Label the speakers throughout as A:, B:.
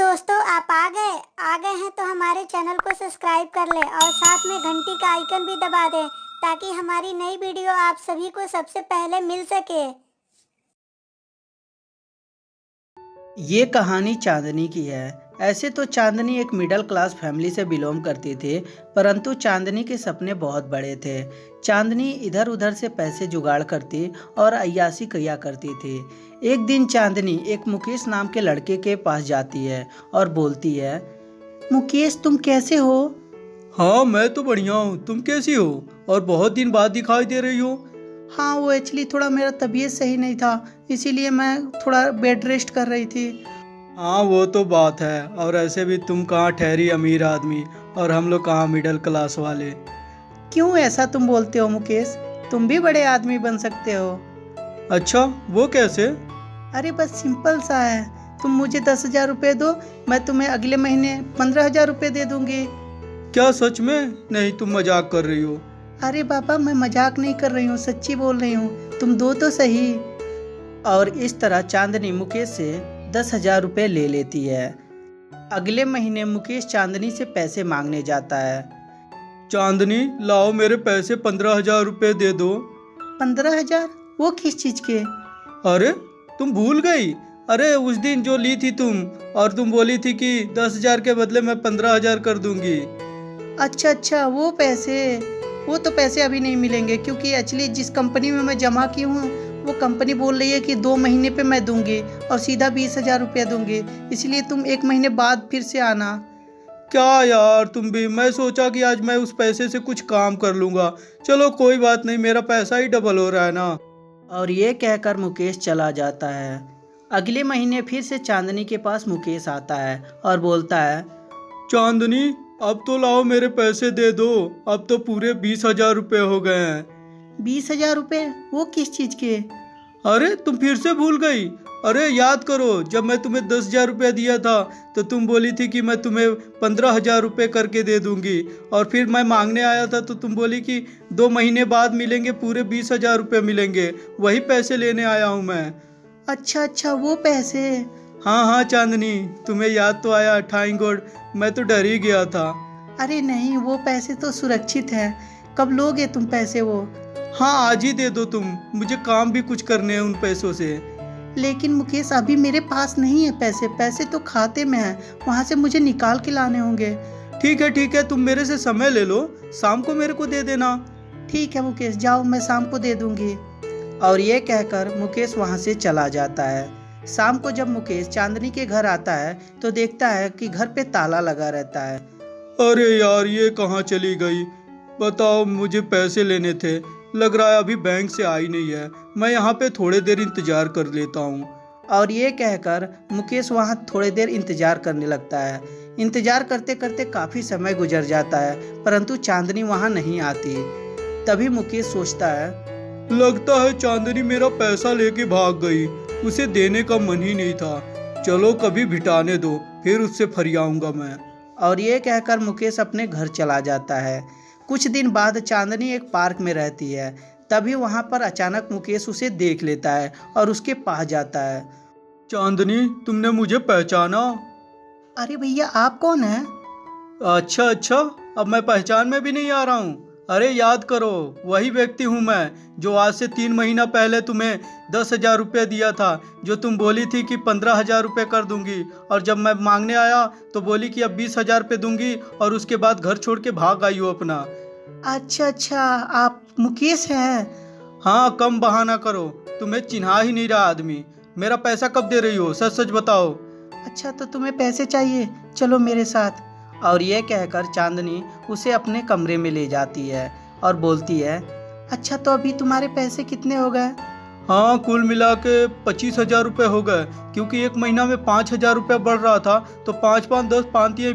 A: दोस्तों, आप आ गए हैं तो हमारे चैनल को सब्सक्राइब कर लें और साथ में घंटी का आइकन भी दबा दें ताकि हमारी नई वीडियो आप सभी को सबसे पहले मिल सके।
B: ये कहानी चांदनी की है। ऐसे तो चांदनी एक मिडिल क्लास फैमिली से बिलोंग करती थी, परंतु चांदनी के सपने बहुत बड़े थे। चांदनी इधर उधर से पैसे जुगाड़ करती और अय्याशी किया करती थी। एक दिन चांदनी एक मुकेश नाम के लड़के के पास जाती है और बोलती है, मुकेश तुम कैसे हो?
C: हाँ, मैं तो बढ़िया हूँ। तुम कैसी हो? और बहुत दिन बाद दिखाई दे रही हो।
B: हाँ, वो एक्चुअली थोड़ा मेरा तबीयत सही नहीं था, इसीलिए मैं थोड़ा बेड रेस्ट कर रही थी।
C: हाँ, वो तो बात है। और ऐसे भी तुम कहाँ ठहरी अमीर आदमी और हम लोग कहाँ मिडिल क्लास वाले।
B: क्यों ऐसा तुम बोलते हो मुकेश? तुम भी बड़े आदमी बन सकते हो।
C: अच्छा, वो कैसे?
B: अरे बस सिंपल सा है। तुम मुझे 10,000 रुपये दो, मैं तुम्हें अगले महीने 15,000 रुपये दे दूंगी।
C: क्या सच में? नहीं, तुम मजाक कर रही हो।
B: अरे बाबा, मैं मजाक नहीं कर रही हूँ, सच्ची बोल रही हूँ, तुम दो तो सही। और इस तरह चांदनी मुकेश से 10,000 रुपये ले लेती है। अगले महीने मुकेश चांदनी से पैसे मांगने जाता है।
C: चांदनी, लाओ मेरे पैसे 15,000 रुपये दे दो।
B: 15,000? वो किस चीज़ के?
C: अरे, तुम भूल गई? अरे, उस दिन जो ली थी तुम, और तुम बोली थी कि 10,000 के बदले मैं 15,000 कर दूंगी।
B: अच्छा, वो तो पैसे अभी नहीं मिलेंगे, क्योंकि एक्चुअली जिस कंपनी में मैं जमा की हूँ वो कंपनी बोल रही है कि 2 महीने पे मैं दूंगी और सीधा 20,000 रुपया दूंगी, इसलिए तुम 1 महीने बाद फिर से आना।
C: क्या यार, तुम भी। मैं सोचा कि आज मैं उस पैसे से कुछ काम कर लूंगा। चलो कोई बात नहीं, मेरा पैसा ही डबल हो रहा है ना।
B: और ये कहकर मुकेश चला जाता है। अगले महीने फिर से चांदनी के पास मुकेश आता है और बोलता है,
C: चांदनी, अब तो लाओ मेरे पैसे दे दो। अब तो पूरे 20,000 रुपये हो गए हैं।
B: 20,000 रुपये? वो किस चीज़ के?
C: अरे, तुम फिर से भूल गई? अरे, याद करो, जब मैं तुम्हें 10,000 रुपया दिया था तो तुम बोली थी कि मैं तुम्हें 15,000 रुपये करके दे दूंगी। और फिर मैं मांगने आया था तो तुम बोली कि 2 महीने बाद मिलेंगे, पूरे 20,000 रुपये मिलेंगे। वही पैसे लेने आया हूँ मैं।
B: अच्छा, वो पैसे।
C: हाँ चांदनी, तुम्हें याद तो आया। थैंक गॉड, मैं तो डर ही गया था।
B: अरे नहीं, वो पैसे तो सुरक्षित है। कब लोगे तुम पैसे वो?
C: हाँ, आज ही दे दो तुम, मुझे काम भी कुछ करने हैं उन पैसों से।
B: लेकिन मुकेश, अभी मेरे पास नहीं है पैसे। पैसे तो खाते में है, वहाँ से मुझे निकाल के लाने होंगे।
C: ठीक है, तुम मेरे से समय ले लो, शाम को मेरे को दे देना।
B: ठीक है मुकेश, जाओ, मैं शाम को दे दूंगी। और ये कहकर मुकेश वहाँ से चला जाता है। शाम को जब मुकेश चांदनी के घर आता है तो देखता है कि घर पे ताला लगा रहता है।
C: अरे यार, ये कहाँ चली गई? बताओ, मुझे पैसे लेने थे। लग रहा है अभी बैंक से आई नहीं है। मैं यहाँ पे थोड़ी देर इंतजार कर लेता हूँ।
B: और ये कहकर मुकेश वहाँ थोड़ी देर इंतजार करने लगता है। इंतजार करते करते काफ़ी समय गुजर जाता है, परंतु चांदनी वहाँ नहीं आती। तभी मुकेश सोचता है,
C: लगता है चांदनी मेरा पैसा लेके भाग गई। उसे देने का मन ही नहीं था। चलो कभी भिटाने दो, फिर उससे फरियाऊंगा मैं।
B: और ये कहकर मुकेश अपने घर चला जाता है। कुछ दिन बाद चांदनी एक पार्क में रहती है। तभी वहाँ पर अचानक मुकेश उसे देख लेता है और उसके पास जाता है।
C: चांदनी, तुमने मुझे पहचाना?
B: अरे भैया, आप कौन हैं?
C: अच्छा, अब मैं पहचान में भी नहीं आ रहा हूँ। अरे याद करो, वही व्यक्ति हूँ मैं जो आज से 3 महीना पहले तुम्हें 10,000 रुपये दिया था, जो तुम बोली थी कि 15,000 रुपये कर दूंगी। और जब मैं मांगने आया तो बोली कि अब 20,000 रुपये दूंगी, और उसके बाद घर छोड़ के भाग आई हो अपना।
B: अच्छा, आप मुकेश हैं?
C: हाँ, कम बहाना करो, तुम्हें चिन्हा ही नहीं रहा आदमी। मेरा पैसा कब दे रही हो? सच सच बताओ।
B: अच्छा, तो तुम्हें पैसे चाहिए, चलो मेरे साथ। और ये कहकर चांदनी उसे अपने कमरे में ले जाती है और बोलती है, अच्छा तो अभी तुम्हारे पैसे कितने हो गए?
C: हाँ, कुल मिला के 25,000 रुपये हो गए, क्योंकि 1 महीना में 5,000 रुपये बढ़ रहा था, तो 5 5 10 5 3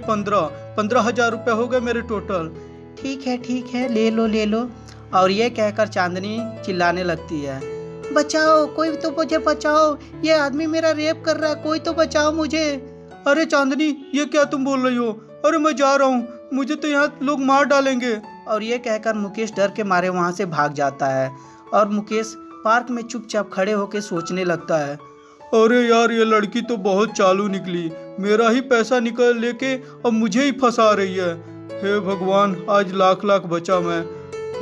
C: 15,000 रुपये हो गए मेरे टोटल।
B: ठीक है, ले लो। और ये कहकर चांदनी चिल्लाने लगती है, बचाओ, कोई तो मुझे बचाओ, ये आदमी मेरा रेप कर रहा है, कोई तो बचाओ मुझे।
C: अरे चांदनी, ये क्या तुम बोल रही हो? अरे मैं जा रहा हूँ, मुझे तो यहाँ लोग मार डालेंगे।
B: और ये कहकर मुकेश डर के मारे वहाँ से भाग जाता है। और मुकेश पार्क में चुपचाप खड़े होकर सोचने लगता है,
C: अरे यार, ये लड़की तो बहुत चालू निकली। मेरा ही पैसा निकल लेके अब मुझे ही फंसा रही है। हे भगवान, आज लाख लाख बचा मैं।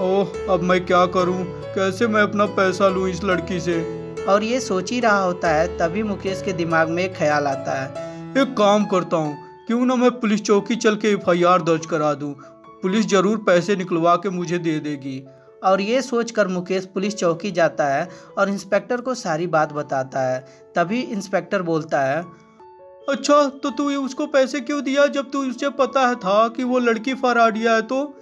C: ओह, अब मैं क्या करूं? कैसे मैं अपना पैसा लूं इस लड़की से?
B: और ये सोच ही रहा होता है, तभी मुकेश के दिमाग में एक ख्याल आता है।
C: एक काम करता हूँ, क्यों ना मैं पुलिस चौकी चल के FIR दर्ज करा दूं। पुलिस जरूर पैसे निकलवा के मुझे दे देगी।
B: और ये सोचकर मुकेश पुलिस चौकी जाता है और इंस्पेक्टर को सारी बात बताता है। तभी इंस्पेक्टर बोलता है,
C: अच्छा, तो तू ये उसको पैसे क्यों दिया जब तू उसे पता है था कि वो लड़की फराडिया है? तो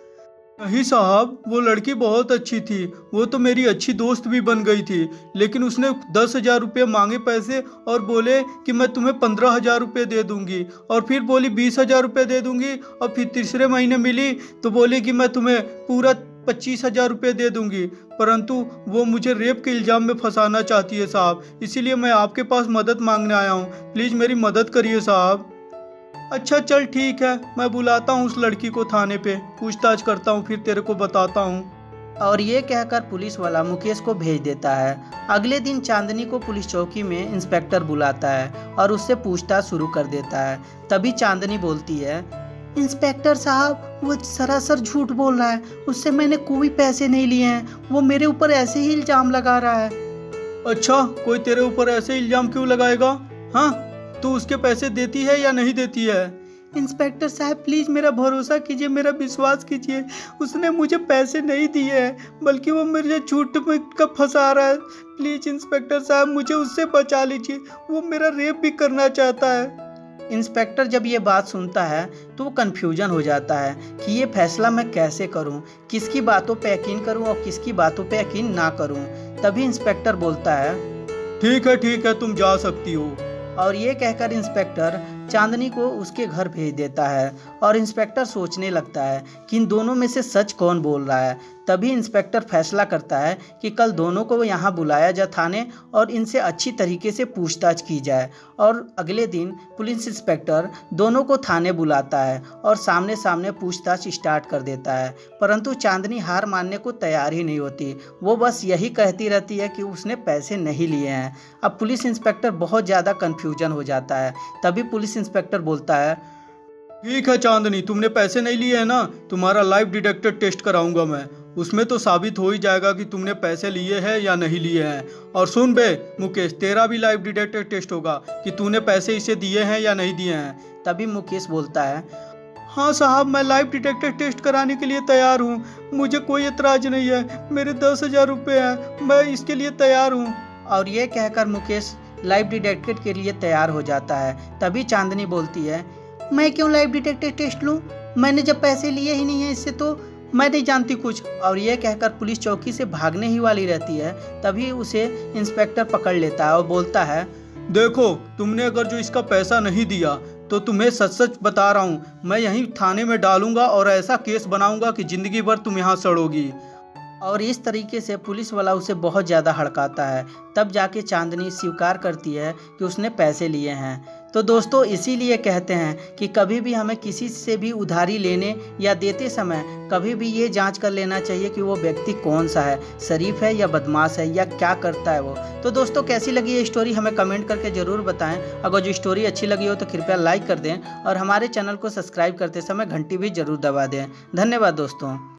C: नहीं साहब, वो लड़की बहुत अच्छी थी, वो तो मेरी अच्छी दोस्त भी बन गई थी, लेकिन उसने 10,000 रुपये मांगे पैसे और बोले कि मैं तुम्हें 15,000 रुपये दे दूंगी, और फिर बोली 20,000 रुपये दे दूंगी, और फिर तीसरे महीने मिली तो बोली कि मैं तुम्हें पूरा 25,000 रुपये दे दूंगी। परंतु वो मुझे रेप के इल्ज़ाम में फंसाना चाहती है साहब, इसीलिए मैं आपके पास मदद मांगने आया हूँ। प्लीज़ मेरी मदद करिए साहब। अच्छा चल ठीक है, मैं बुलाता हूँ उस लड़की को थाने पे, पूछताछ करता हूँ, फिर तेरे को बताता हूँ।
B: और ये कहकर पुलिस वाला मुकेश को भेज देता है। अगले दिन चांदनी को पुलिस चौकी में इंस्पेक्टर बुलाता है और उससे पूछताछ शुरू कर देता है। तभी चांदनी बोलती है, इंस्पेक्टर साहब, वो सरासर झूठ बोल रहा है, उससे मैंने कोई पैसे नहीं लिए हैं, वो मेरे ऊपर ऐसे ही इल्ज़ाम लगा रहा है।
C: अच्छा, कोई तेरे ऊपर ऐसे इल्ज़ाम क्यों लगाएगा? हाँ, तू उसके पैसे देती है या नहीं देती है?
B: इंस्पेक्टर साहब प्लीज़ मेरा भरोसा कीजिए, मेरा विश्वास कीजिए, उसने मुझे पैसे नहीं दिए हैं, बल्कि वो मुझे झूठ में का फंसा रहा है। प्लीज़ इंस्पेक्टर साहब, मुझे उससे बचा लीजिए, वो मेरा रेप भी करना चाहता है। इंस्पेक्टर जब ये बात सुनता है तो वो कन्फ्यूजन हो जाता है कि ये फैसला मैं कैसे करूं, किसकी बातों पे यकीन करूं और किसकी बातों पे यकीन ना करूं। तभी इंस्पेक्टर बोलता है,
C: ठीक है, तुम जा सकती हो।
B: और ये कहकर इंस्पेक्टर चांदनी को उसके घर भेज देता है। और इंस्पेक्टर सोचने लगता है कि इन दोनों में से सच कौन बोल रहा है। तभी इंस्पेक्टर फैसला करता है कि कल दोनों को यहाँ बुलाया जाए थाने और इनसे अच्छी तरीके से पूछताछ की जाए। और अगले दिन पुलिस इंस्पेक्टर दोनों को थाने बुलाता है और सामने सामने पूछताछ स्टार्ट कर देता है। परंतु चांदनी हार मानने को तैयार ही नहीं होती, वो बस यही कहती रहती है कि उसने पैसे नहीं लिए हैं। अब पुलिस इंस्पेक्टर बहुत ज़्यादा कन्फ्यूजन हो जाता है। तभी पुलिस इंस्पेक्टर बोलता है,
C: ठीक है चांदनी, तुमने पैसे नहीं लिए हैं ना, तुम्हारा लाइव डिटेक्टर टेस्ट कराऊंगा मैं, उसमें तो साबित हो ही जाएगा कि तुमने पैसे लिए हैं या नहीं लिए हैं। और सुन बे मुकेश, तेरा भी लाइव डिटेक्टर टेस्ट होगा कि तूने पैसे इसे दिए हैं या नहीं दिए हैं।
B: तभी मुकेश बोलता है,
C: हाँ साहब, मैं लाइव डिटेक्टर टेस्ट कराने के लिए तैयार हूँ, मुझे कोई एतराज़ नहीं है, मेरे 10,000 रुपये हैं, मैं इसके लिए तैयार हूँ।
B: और ये कहकर मुकेश लाइव डिटेक्टर के लिए तैयार हो जाता है। तभी चांदनी बोलती है, मैं क्यों लाइव डिटेक्टर टेस्ट लूँ, मैंने जब पैसे लिए ही नहीं हैं इससे तो मैं नहीं जानती कुछ। और ये कहकर पुलिस चौकी से भागने ही वाली रहती है। तभी उसे इंस्पेक्टर पकड़ लेता है और बोलता है,
C: देखो, तुमने अगर जो इसका पैसा नहीं दिया तो तुम्हें सच सच बता रहा हूँ, मैं यहीं थाने में डालूंगा और ऐसा केस बनाऊंगा कि ज़िंदगी भर तुम यहाँ सड़ोगी।
B: और इस तरीके से पुलिस वाला उसे बहुत ज़्यादा हड़काता है। तब जाके चांदनी स्वीकार करती है कि उसने पैसे लिए हैं। तो दोस्तों, इसीलिए कहते हैं कि कभी भी हमें किसी से भी उधारी लेने या देते समय कभी भी ये जांच कर लेना चाहिए कि वो व्यक्ति कौन सा है, शरीफ है या बदमाश है या क्या करता है वो। तो दोस्तों, कैसी लगी ये स्टोरी हमें कमेंट करके ज़रूर बताएं। अगर जो स्टोरी अच्छी लगी हो तो कृपया लाइक कर दें और हमारे चैनल को सब्सक्राइब करते समय घंटी भी ज़रूर दबा दें। धन्यवाद दोस्तों।